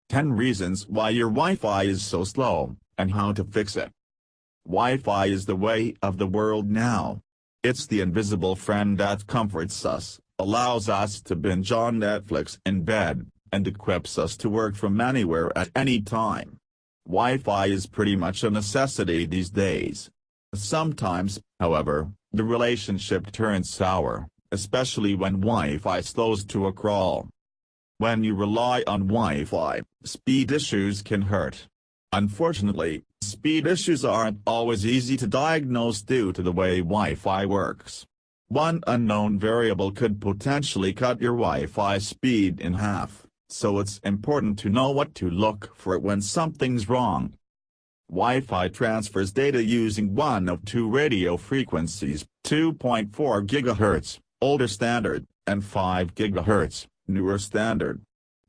10 reasons why your Wi-Fi is so slow, and how to fix it. Wi-Fi is the way of the world now. It's the invisible friend that comforts us, allows us to binge on Netflix in bed, and equips us to work from anywhere at any time. Wi-Fi is pretty much a necessity these days. Sometimes, however, the relationship turns sour, especially when Wi-Fi slows to a crawl. When you rely on Wi-Fi, speed issues can hurt. Unfortunately, speed issues aren't always easy to diagnose due to the way Wi-Fi works. One unknown variable could potentially cut your Wi-Fi speed in half, so it's important to know what to look for when something's wrong. Wi-Fi transfers data using one of two radio frequencies, 2.4 GHz, older standard, and 5 GHz, newer standard.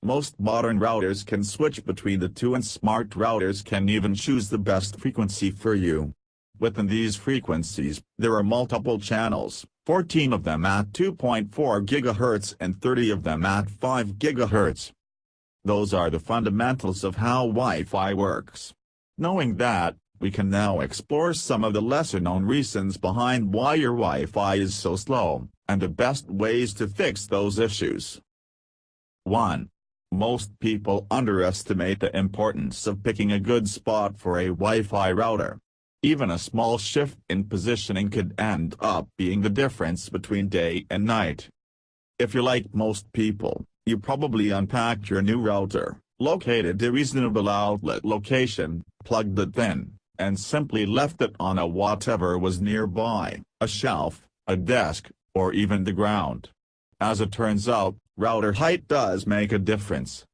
Most modern routers can switch between the two, and smart routers can even choose the best frequency for you. Within these frequencies, there are multiple channels, 14 of them at 2.4 GHz and 30 of them at 5 GHz. Those are the fundamentals of how Wi-Fi works. Knowing that, we can now explore some of the lesser-known reasons behind why your Wi-Fi is so slow, and the best ways to fix those issues. 1. Most people underestimate the importance of picking a good spot for a Wi-Fi router. Even a small shift in positioning could end up being the difference between day and night. If you're like most people, you probably unpacked your new router, located a reasonable outlet location, plugged it in, and simply left it on a whatever was nearby, a shelf, a desk, or even the ground. As it turns out, router height does make a difference.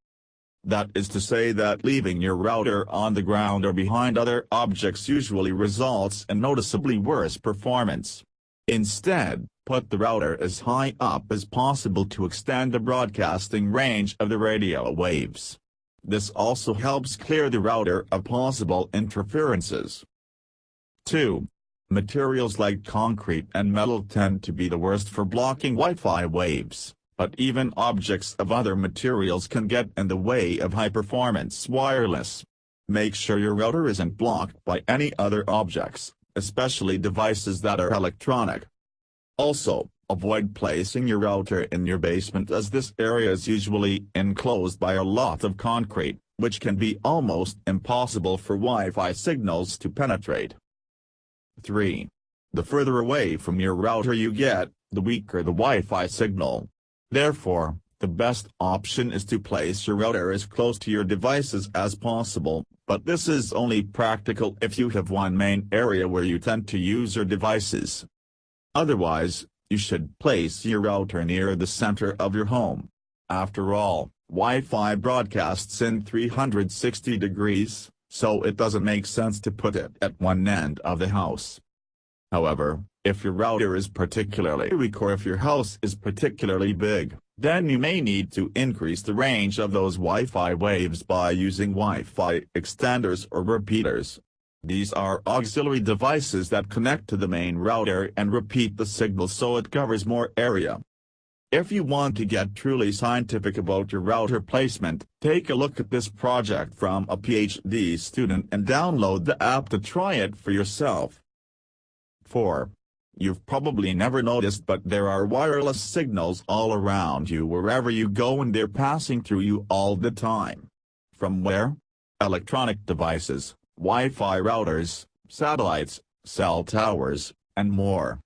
That is to say that leaving your router on the ground or behind other objects usually results in noticeably worse performance. Instead, put the router as high up as possible to extend the broadcasting range of the radio waves. This also helps clear the router of possible interferences. 2. Materials like concrete and metal tend to be the worst for blocking Wi-Fi waves, but even objects of other materials can get in the way of high-performance wireless. Make sure your router isn't blocked by any other objects, especially devices that are electronic. Also, avoid placing your router in your basement, as this area is usually enclosed by a lot of concrete, which can be almost impossible for Wi-Fi signals to penetrate. 3. The further away from your router you get, the weaker the Wi-Fi signal. Therefore, the best option is to place your router as close to your devices as possible, but this is only practical if you have one main area where you tend to use your devices. Otherwise, you should place your router near the center of your home. After all, Wi-Fi broadcasts in 360 degrees, so it doesn't make sense to put it at one end of the house. However, if your router is particularly weak or if your house is particularly big, then you may need to increase the range of those Wi-Fi waves by using Wi-Fi extenders or repeaters. These are auxiliary devices that connect to the main router and repeat the signal so it covers more area. If you want to get truly scientific about your router placement, take a look at this project from a PhD student and download the app to try it for yourself. 4. You've probably never noticed, but there are wireless signals all around you wherever you go, and they're passing through you all the time. From where? Electronic devices, Wi-Fi routers, satellites, cell towers, and more.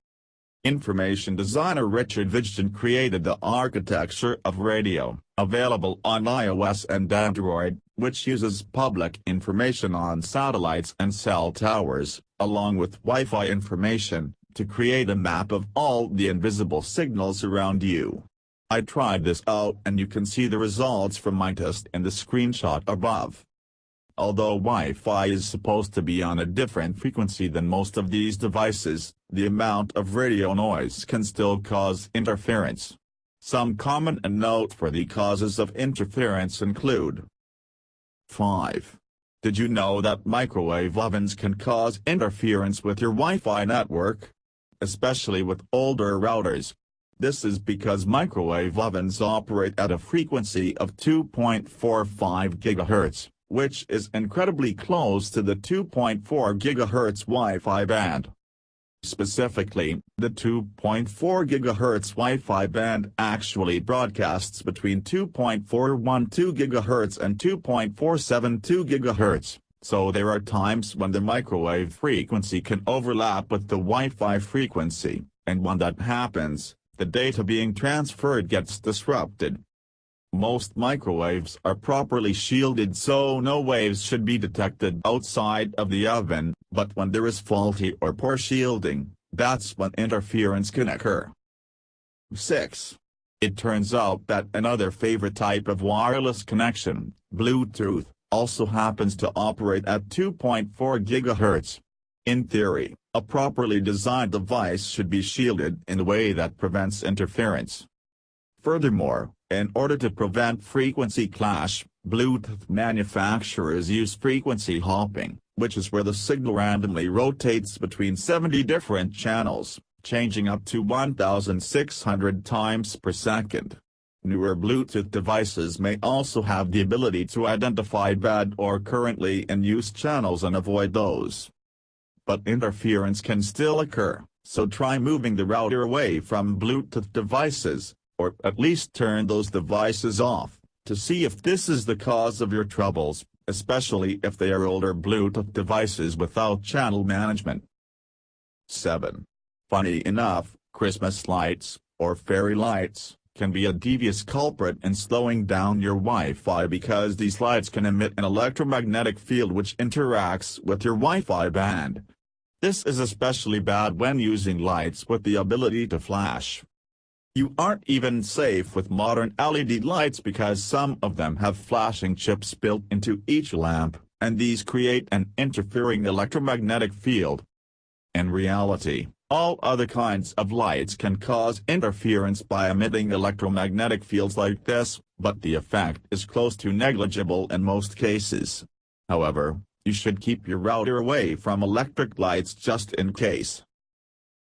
Information designer Richard Vidgen created the architecture of radio, available on iOS and Android, which uses public information on satellites and cell towers, along with Wi-Fi information, to create a map of all the invisible signals around you. I tried this out, and you can see the results from my test in the screenshot above. Although Wi-Fi is supposed to be on a different frequency than most of these devices, the amount of radio noise can still cause interference. Some common and noteworthy causes of interference include: 5. Did you know that microwave ovens can cause interference with your Wi-Fi network? Especially with older routers. This is because microwave ovens operate at a frequency of 2.45 GHz, which is incredibly close to the 2.4 GHz Wi-Fi band. Specifically, the 2.4 GHz Wi-Fi band actually broadcasts between 2.412 GHz and 2.472 GHz, so there are times when the microwave frequency can overlap with the Wi-Fi frequency, and when that happens, the data being transferred gets disrupted. Most microwaves are properly shielded so no waves should be detected outside of the oven, but when there is faulty or poor shielding, that's when interference can occur. 6. It turns out that another favorite type of wireless connection, Bluetooth, also happens to operate at 2.4 GHz. In theory, a properly designed device should be shielded in a way that prevents interference. Furthermore, in order to prevent frequency clash, Bluetooth manufacturers use frequency hopping, which is where the signal randomly rotates between 70 different channels, changing up to 1,600 times per second. Newer Bluetooth devices may also have the ability to identify bad or currently in use channels and avoid those. But interference can still occur, so try moving the router away from Bluetooth devices, or at least turn those devices off, to see if this is the cause of your troubles, especially if they are older Bluetooth devices without channel management. 7. Funny enough, Christmas lights, or fairy lights, can be a devious culprit in slowing down your Wi-Fi because these lights can emit an electromagnetic field which interacts with your Wi-Fi band. This is especially bad when using lights with the ability to flash. You aren't even safe with modern LED lights because some of them have flashing chips built into each lamp, and these create an interfering electromagnetic field. In reality, all other kinds of lights can cause interference by emitting electromagnetic fields like this, but the effect is close to negligible in most cases. However, you should keep your router away from electric lights just in case.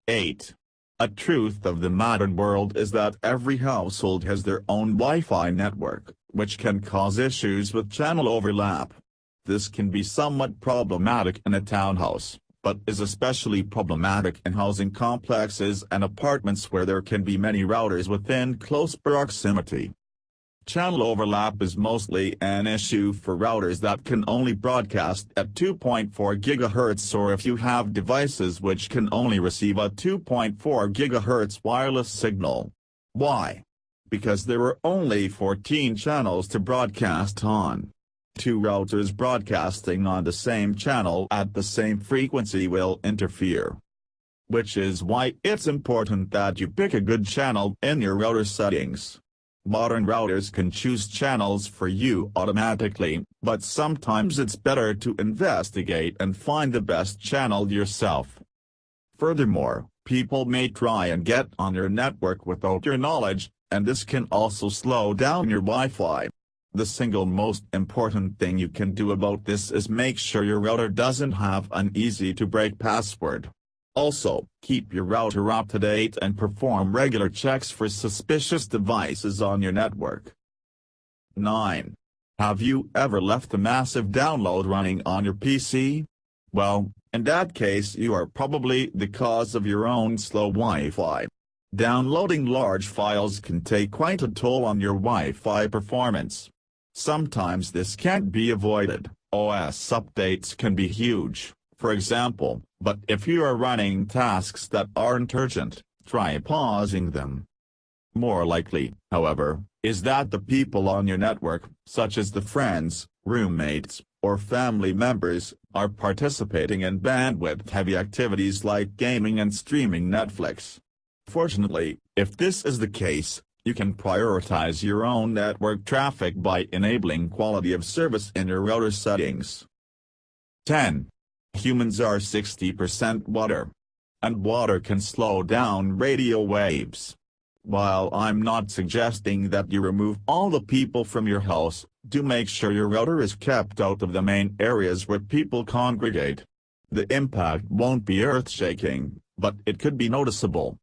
8. A truth of the modern world is that every household has their own Wi-Fi network, which can cause issues with channel overlap. This can be somewhat problematic in a townhouse, but is especially problematic in housing complexes and apartments where there can be many routers within close proximity. Channel overlap is mostly an issue for routers that can only broadcast at 2.4 GHz or if you have devices which can only receive a 2.4 GHz wireless signal. Why? Because there are only 14 channels to broadcast on. Two routers broadcasting on the same channel at the same frequency will interfere. Which is why it's important that you pick a good channel in your router settings. Modern routers can choose channels for you automatically, but sometimes it's better to investigate and find the best channel yourself. Furthermore, people may try and get on your network without your knowledge, and this can also slow down your Wi-Fi. The single most important thing you can do about this is make sure your router doesn't have an easy-to-break password. Also, keep your router up to date and perform regular checks for suspicious devices on your network. 9. Have you ever left a massive download running on your PC? Well, in that case you are probably the cause of your own slow Wi-Fi. Downloading large files can take quite a toll on your Wi-Fi performance. Sometimes this can't be avoided. OS updates can be huge, for example, but if you are running tasks that aren't urgent, try pausing them. More likely, however, is that the people on your network, such as the friends, roommates, or family members, are participating in bandwidth-heavy activities like gaming and streaming Netflix. Fortunately, if this is the case, you can prioritize your own network traffic by enabling quality of service in your router settings. 10. Humans are 60% water. And water can slow down radio waves. While I'm not suggesting that you remove all the people from your house, do make sure your router is kept out of the main areas where people congregate. The impact won't be earth-shaking, but it could be noticeable.